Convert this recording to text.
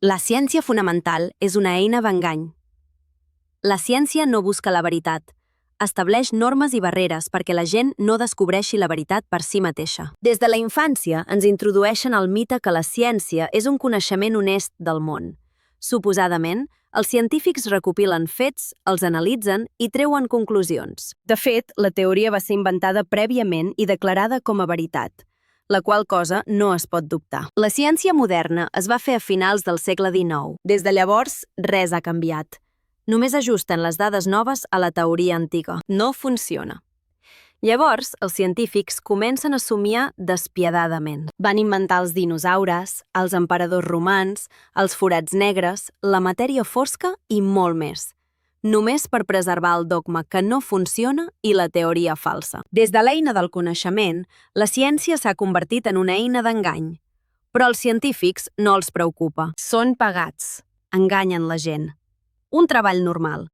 La ciència fonamental és una eina d'engany. La ciència no busca la veritat. Estableix normes i barreres perquè la gent no descobreixi la veritat per si mateixa. Des de la infància ens introdueixen el mite que la ciència és un coneixement honest del món. Suposadament, els científics recopilen fets, els analitzen i treuen conclusions. De fet, la teoria va ser inventada prèviament i declarada com a veritat, la qual cosa no es pot dubtar. La ciència moderna es va fer a finals del segle XIX. Des de llavors, res ha canviat. Només ajusten les dades noves a la teoria antiga. No funciona. Llavors, els científics comencen a somiar despiadadament. Van inventar els dinosaures, els emperadors romans, els forats negres, la matèria fosca i molt més. Només per preservar el dogma que no funciona i la teoria falsa. Des de l'eina del coneixement, la ciència s'ha convertit en una eina d'engany. Però als científics no els preocupa. Són pagats. Enganyen la gent. Un treball normal.